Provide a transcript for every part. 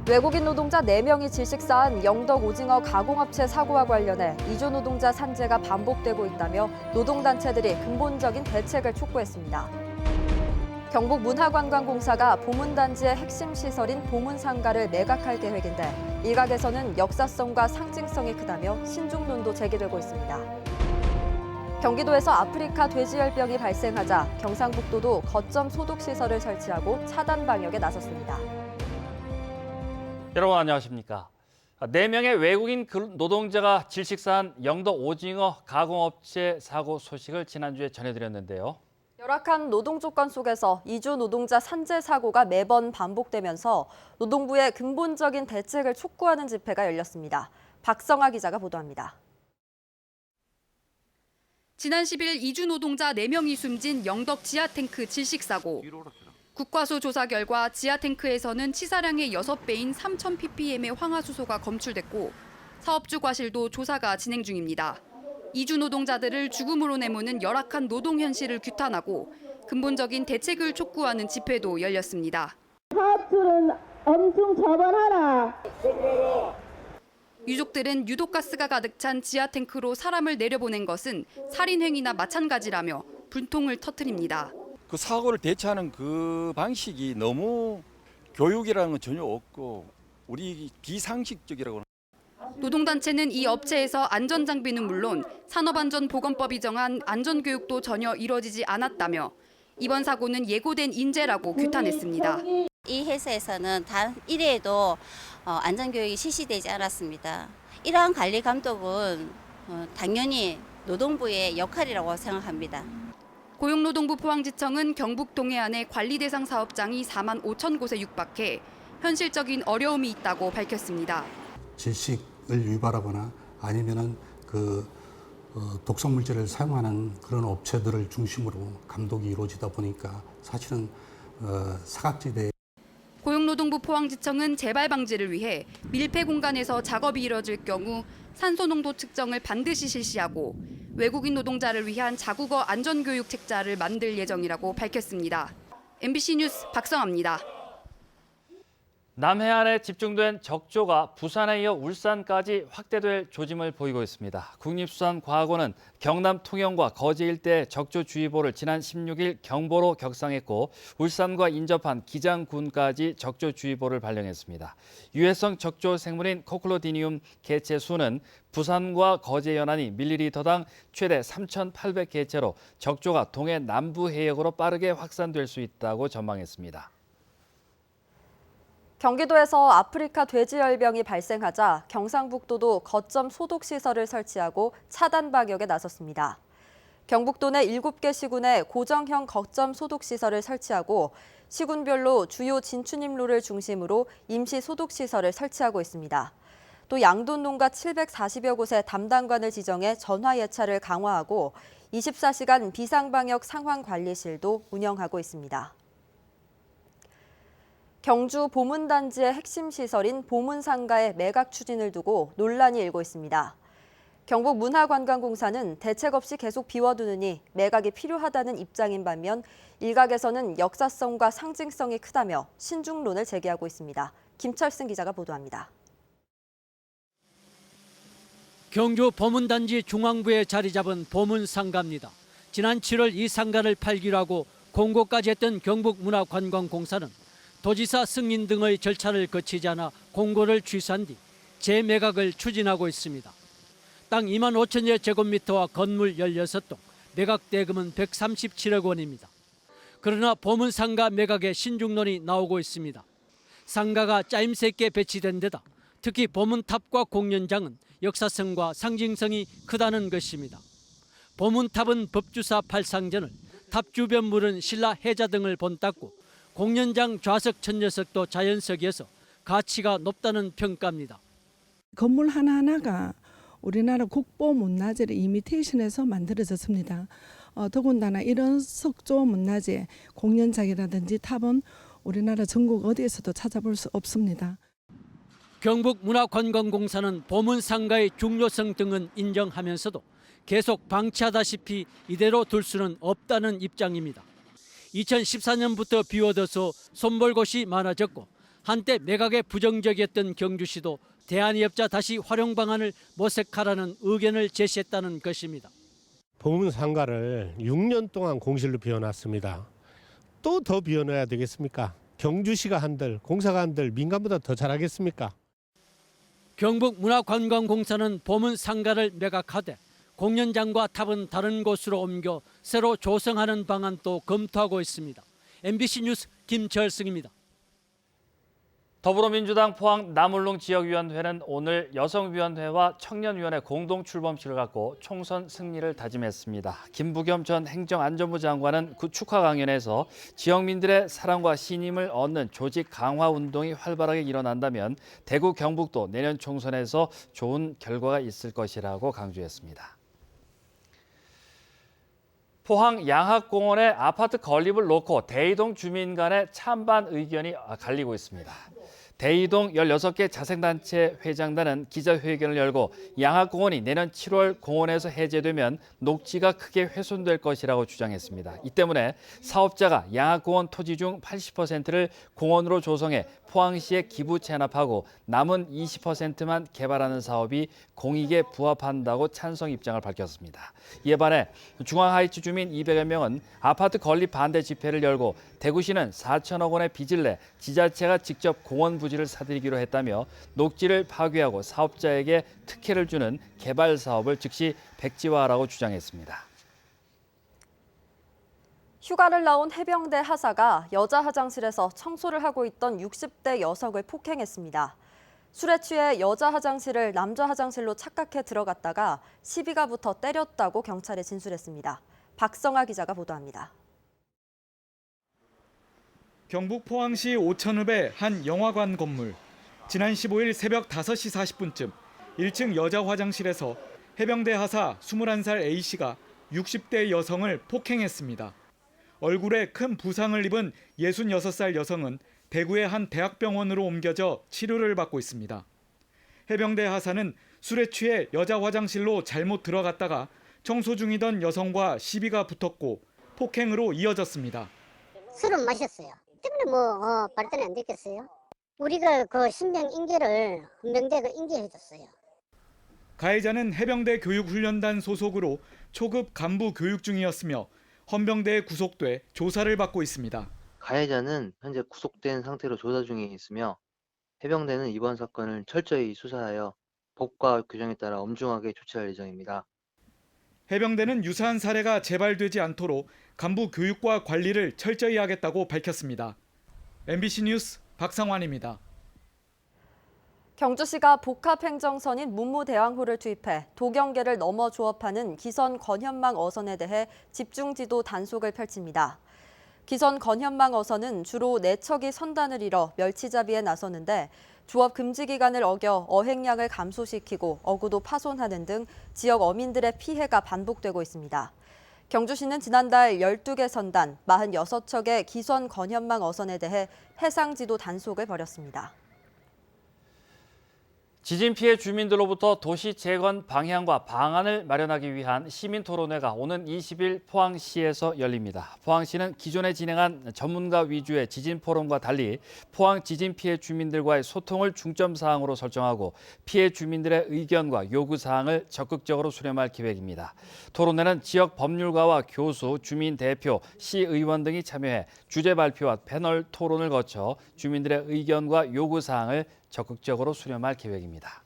외국인 노동자 4명이 질식사한 영덕 오징어 가공업체 사고와 관련해 이주 노동자 산재가 반복되고 있다며 노동단체들이 근본적인 대책을 촉구했습니다. 경북문화관광공사가 보문단지의 핵심 시설인 보문상가를 매각할 계획인데 일각에서는 역사성과 상징성이 크다며 신중론도 제기되고 있습니다. 경기도에서 아프리카 돼지열병이 발생하자 경상북도도 거점 소독시설을 설치하고 차단 방역에 나섰습니다. 여러분 안녕하십니까? 4명의 외국인 노동자가 질식사한 영덕 오징어 가공업체 사고 소식을 지난주에 전해드렸는데요. 열악한 노동 조건 속에서 이주 노동자 산재 사고가 매번 반복되면서 노동부의 근본적인 대책을 촉구하는 집회가 열렸습니다. 박성아 기자가 보도합니다. 지난 10일 이주 노동자 4명이 숨진 영덕 지하탱크 질식사고. 국과수 조사 결과 지하탱크에서는 치사량의 6배인 3,000ppm의 황화수소가 검출됐고 사업주 과실도 조사가 진행 중입니다. 이주 노동자들을 죽음으로 내모는 열악한 노동 현실을 규탄하고 근본적인 대책을 촉구하는 집회도 열렸습니다. 사업주는 엄중 처벌하라. 유족들은 유독가스가 가득 찬 지하탱크로 사람을 내려보낸 것은 살인행위나 마찬가지라며 분통을 터뜨립니다. 그 사고를 대처하는 그 방식이 너무 교육이라는 건 전혀 없고 우리 비상식적이라고. 노동단체는 이 업체에서 안전장비는 물론 산업안전보건법이 정한 안전교육도 전혀 이뤄지지 않았다며 이번 사고는 예고된 인재라고 규탄했습니다. 이 회사에서는 단 1회도 안전교육이 실시되지 않았습니다. 이러한 관리 감독은 당연히 노동부의 역할이라고 생각합니다. 고용노동부 포항지청은 경북 동해안의 관리 대상 사업장이 4만 5천 곳에 육박해 현실적인 어려움이 있다고 밝혔습니다. 질식을 유발하거나 아니면은 독성 물질을 사용하는 그런 업체들을 중심으로 감독이 이루어지다 보니까 사실은 사각지대에. 고용노동부 포항지청은 재발 방지를 위해 밀폐 공간에서 작업이 이뤄질 경우 산소 농도 측정을 반드시 실시하고 외국인 노동자를 위한 자국어 안전교육 책자를 만들 예정이라고 밝혔습니다. MBC 뉴스 박성아입니다. 남해안에 집중된 적조가 부산에 이어 울산까지 확대될 조짐을 보이고 있습니다. 국립수산과학원은 경남 통영과 거제 일대 적조주의보를 지난 16일 경보로 격상했고 울산과 인접한 기장군까지 적조주의보를 발령했습니다. 유해성 적조 생물인 코클로디니움 개체 수는 부산과 거제 연안이 밀리리터당 최대 3,800개체로 적조가 동해 남부 해역으로 빠르게 확산될 수 있다고 전망했습니다. 경기도에서 아프리카 돼지열병이 발생하자 경상북도도 거점 소독시설을 설치하고 차단 방역에 나섰습니다. 경북도 내 7개 시군에 고정형 거점 소독시설을 설치하고 시군별로 주요 진출입로를 중심으로 임시 소독시설을 설치하고 있습니다. 또 양돈 농가 740여 곳에 담당관을 지정해 전화 예찰을 강화하고 24시간 비상방역 상황관리실도 운영하고 있습니다. 경주 보문단지의 핵심 시설인 보문상가의 매각 추진을 두고 논란이 일고 있습니다. 경북문화관광공사는 대책 없이 계속 비워두느니 매각이 필요하다는 입장인 반면 일각에서는 역사성과 상징성이 크다며 신중론을 제기하고 있습니다. 김철승 기자가 보도합니다. 경주 보문단지 중앙부에 자리 잡은 보문상가입니다. 지난 7월 이 상가를 팔기로 하고 공고까지 했던 경북문화관광공사는 도지사 승인 등의 절차를 거치지 않아 공고를 취소한 뒤 재매각을 추진하고 있습니다. 땅 2만 5천여 제곱미터와 건물 16동, 매각 대금은 137억 원입니다. 그러나 보문상가 매각에 신중론이 나오고 있습니다. 상가가 짜임새 있게 배치된 데다 특히 보문탑과 공연장은 역사성과 상징성이 크다는 것입니다. 보문탑은 법주사 팔상전을, 탑 주변 물은 신라 해자 등을 본땄고 공연장 좌석 천녀석도 자연석이어서 가치가 높다는 평가입니다. 건물 하나하나가 우리나라 국보 문화재를 이미테이션해서 만들어졌습니다. 더군다나 이런 석조 문화재, 공연장이라든지 탑은 우리나라 전국 어디에서도 찾아볼 수 없습니다. 경북문화관광공사는 보문상가의 중요성 등은 인정하면서도 계속 방치하다시피 이대로 둘 수는 없다는 입장입니다. 2014년부터 비워둬서 손볼 곳이 많아졌고 한때 매각에 부정적이었던 경주시도 대안이 없자 다시 활용 방안을 모색하라는 의견을 제시했다는 것입니다. 보문 상가를 6년 동안 공실로 비워놨습니다. 또 더 비워놔야 되겠습니까? 경주시가 한들, 공사가 한들 민간보다 더 잘하겠습니까? 경북문화관광공사는 보문 상가를 매각하되 공연장과 탑은 다른 곳으로 옮겨 새로 조성하는 방안도 검토하고 있습니다. MBC 뉴스 김철승입니다. 더불어민주당 포항 남울릉 지역위원회는 오늘 여성위원회와 청년위원회 공동 출범식을 갖고 총선 승리를 다짐했습니다. 김부겸 전 행정안전부 장관은 그 축하 강연에서 지역민들의 사랑과 신임을 얻는 조직 강화 운동이 활발하게 일어난다면 대구 경북도 내년 총선에서 좋은 결과가 있을 것이라고 강조했습니다. 포항 양학공원의 아파트 건립을 놓고 대이동 주민 간의 찬반 의견이 갈리고 있습니다. 대이동 16개 자생단체 회장단은 기자회견을 열고 양학공원이 내년 7월 공원에서 해제되면 녹지가 크게 훼손될 것이라고 주장했습니다. 이 때문에 사업자가 양학공원 토지 중 80%를 공원으로 조성해 포항시에 기부 체납하고 남은 20%만 개발하는 사업이 공익에 부합한다고 찬성 입장을 밝혔습니다. 이에 반해 중앙하이츠 주민 200여 명은 아파트 건립 반대 집회를 열고 대구시는 4천억 원의 빚을 내 지자체가 직접 공원 부지를 사들이기로 했다며 녹지를 파괴하고 사업자에게 특혜를 주는 개발 사업을 즉시 백지화하라고 주장했습니다. 휴가를 나온 해병대 하사가 여자 화장실에서 청소를 하고 있던 60대 여성을 폭행했습니다. 술에 취해 여자 화장실을 남자 화장실로 착각해 들어갔다가 시비가 붙어 때렸다고 경찰에 진술했습니다. 박성아 기자가 보도합니다. 경북 포항시 오천읍의 한 영화관 건물. 지난 15일 새벽 5시 40분쯤 1층 여자 화장실에서 해병대 하사 21살 A씨가 60대 여성을 폭행했습니다. 얼굴에 큰 부상을 입은 66살 여성은 대구의 한 대학병원으로 옮겨져 치료를 받고 있습니다. 해병대 하사는 술에 취해 여자 화장실로 잘못 들어갔다가 청소 중이던 여성과 시비가 붙었고 폭행으로 이어졌습니다. 술은 마셨어요. 때문에 발전이 안 됐겠어요. 우리가 그 신병 인계를 헌병대가 인계해줬어요. 가해자는 해병대 교육훈련단 소속으로 초급 간부 교육 중이었으며 헌병대에 구속돼 조사를 받고 있습니다. 가해자는 현재 구속된 상태로 조사 중에 있으며 해병대는 이번 사건을 철저히 수사하여 법과 규정에 따라 엄중하게 조치할 예정입니다. 해병대는 유사한 사례가 재발되지 않도록 간부 교육과 관리를 철저히 하겠다고 밝혔습니다. MBC 뉴스 박상환입니다. 경주시가 복합행정선인 문무대왕호를 투입해 도경계를 넘어 조업하는 기선 건현망 어선에 대해 집중지도 단속을 펼칩니다. 기선 건현망 어선은 주로 4척이 선단을 이뤄 멸치잡이에 나서는데 조업 금지 기간을 어겨 어획량을 감소시키고 어구도 파손하는 등 지역 어민들의 피해가 반복되고 있습니다. 경주시는 지난달 12개 선단, 46척의 기선 건현망 어선에 대해 해상지도 단속을 벌였습니다. 지진 피해 주민들로부터 도시 재건 방향과 방안을 마련하기 위한 시민토론회가 오는 20일 포항시에서 열립니다. 포항시는 기존에 진행한 전문가 위주의 지진 포럼과 달리 포항 지진 피해 주민들과의 소통을 중점 사항으로 설정하고 피해 주민들의 의견과 요구 사항을 적극적으로 수렴할 계획입니다. 토론회는 지역 법률가와 교수, 주민 대표, 시의원 등이 참여해 주제 발표와 패널 토론을 거쳐 주민들의 의견과 요구 사항을 적극적으로 수렴할 계획입니다.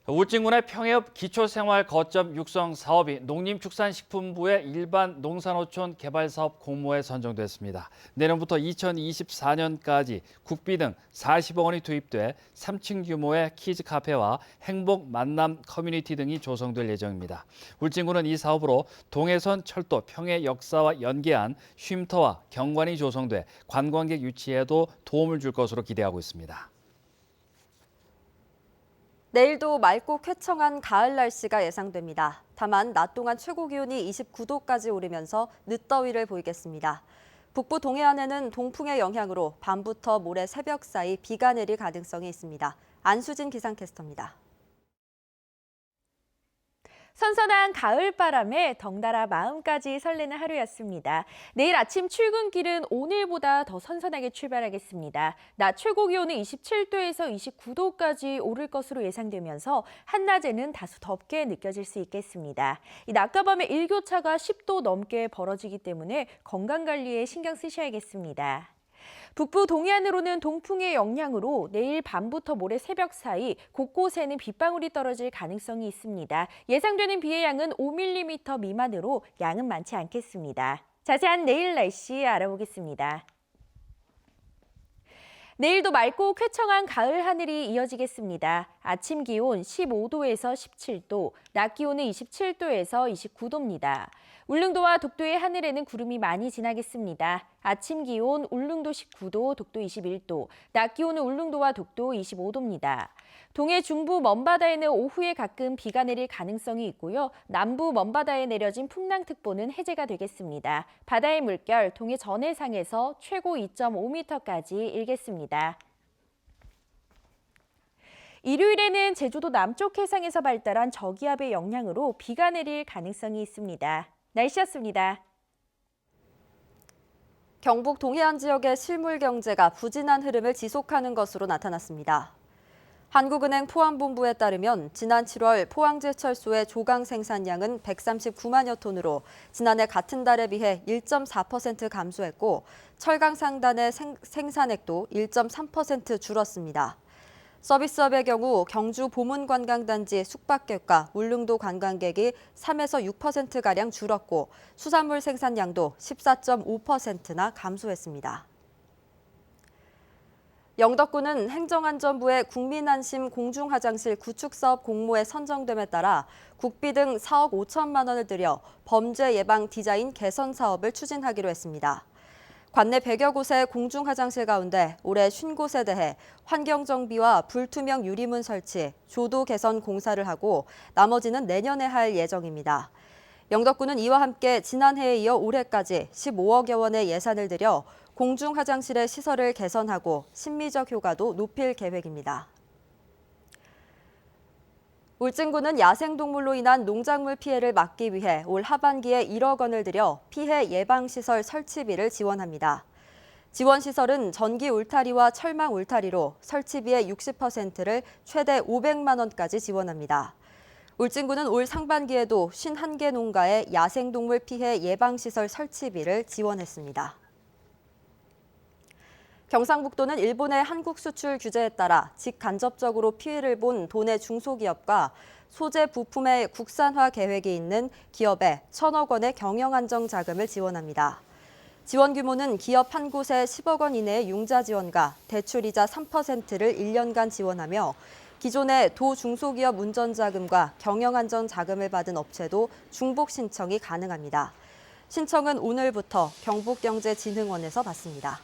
울진군의 평해읍 기초생활 거점 육성 사업이 농림축산식품부의 일반 농산어촌 개발사업 공모에 선정됐습니다. 내년부터 2024년까지 국비 등 40억 원이 투입돼 3층 규모의 키즈 카페와 행복 만남 커뮤니티 등이 조성될 예정입니다. 울진군은 이 사업으로 동해선 철도 평해 역사와 연계한 쉼터와 경관이 조성돼 관광객 유치에도 도움을 줄 것으로 기대하고 있습니다. 내일도 맑고 쾌청한 가을 날씨가 예상됩니다. 다만 낮 동안 최고 기온이 29도까지 오르면서 늦더위를 보이겠습니다. 북부 동해안에는 동풍의 영향으로 밤부터 모레 새벽 사이 비가 내릴 가능성이 있습니다. 안수진 기상캐스터입니다. 선선한 가을바람에 덩달아 마음까지 설레는 하루였습니다. 내일 아침 출근길은 오늘보다 더 선선하게 출발하겠습니다. 낮 최고 기온은 27도에서 29도까지 오를 것으로 예상되면서 한낮에는 다소 덥게 느껴질 수 있겠습니다. 이 낮과 밤의 일교차가 10도 넘게 벌어지기 때문에 건강관리에 신경 쓰셔야겠습니다. 북부 동해안으로는 동풍의 영향으로 내일 밤부터 모레 새벽 사이 곳곳에는 빗방울이 떨어질 가능성이 있습니다. 예상되는 비의 양은 5mm 미만으로 양은 많지 않겠습니다. 자세한 내일 날씨 알아보겠습니다. 내일도 맑고 쾌청한 가을 하늘이 이어지겠습니다. 아침 기온 15도에서 17도, 낮 기온은 27도에서 29도입니다. 울릉도와 독도의 하늘에는 구름이 많이 지나겠습니다. 아침 기온 울릉도 19도, 독도 21도, 낮 기온은 울릉도와 독도 25도입니다. 동해 중부 먼바다에는 오후에 가끔 비가 내릴 가능성이 있고요. 남부 먼바다에 내려진 풍랑특보는 해제가 되겠습니다. 바다의 물결 동해 전해상에서 최고 2.5m까지 일겠습니다. 일요일에는 제주도 남쪽 해상에서 발달한 저기압의 영향으로 비가 내릴 가능성이 있습니다. 날씨였습니다. 경북 동해안 지역의 실물 경제가 부진한 흐름을 지속하는 것으로 나타났습니다. 한국은행 포항본부에 따르면 지난 7월 포항제철소의 조강 생산량은 139만여 톤으로 지난해 같은 달에 비해 1.4% 감소했고 철강 상단의 생산액도 1.3% 줄었습니다. 서비스업의 경우 경주 보문관광단지 숙박객과 울릉도 관광객이 3에서 6%가량 줄었고 수산물 생산량도 14.5%나 감소했습니다. 영덕군은 행정안전부의 국민안심 공중화장실 구축사업 공모에 선정됨에 따라 국비 등 4억 5천만 원을 들여 범죄 예방 디자인 개선 사업을 추진하기로 했습니다. 관내 100여 곳의 공중화장실 가운데 올해 50곳에 대해 환경정비와 불투명 유리문 설치, 조도 개선 공사를 하고 나머지는 내년에 할 예정입니다. 영덕군은 이와 함께 지난해에 이어 올해까지 15억여 원의 예산을 들여 공중화장실의 시설을 개선하고 심미적 효과도 높일 계획입니다. 울진군은 야생동물로 인한 농작물 피해를 막기 위해 올 하반기에 1억 원을 들여 피해 예방시설 설치비를 지원합니다. 지원시설은 전기 울타리와 철망 울타리로 설치비의 60%를 최대 500만 원까지 지원합니다. 울진군은 올 상반기에도 51개 농가에 야생동물 피해 예방시설 설치비를 지원했습니다. 경상북도는 일본의 한국 수출 규제에 따라 직간접적으로 피해를 본 도내 중소기업과 소재 부품의 국산화 계획이 있는 기업에 1,000억 원의 경영안정 자금을 지원합니다. 지원 규모는 기업 한 곳에 10억 원 이내의 융자 지원과 대출이자 3%를 1년간 지원하며 기존의 도 중소기업 운전자금과 경영안정 자금을 받은 업체도 중복 신청이 가능합니다. 신청은 오늘부터 경북경제진흥원에서 받습니다.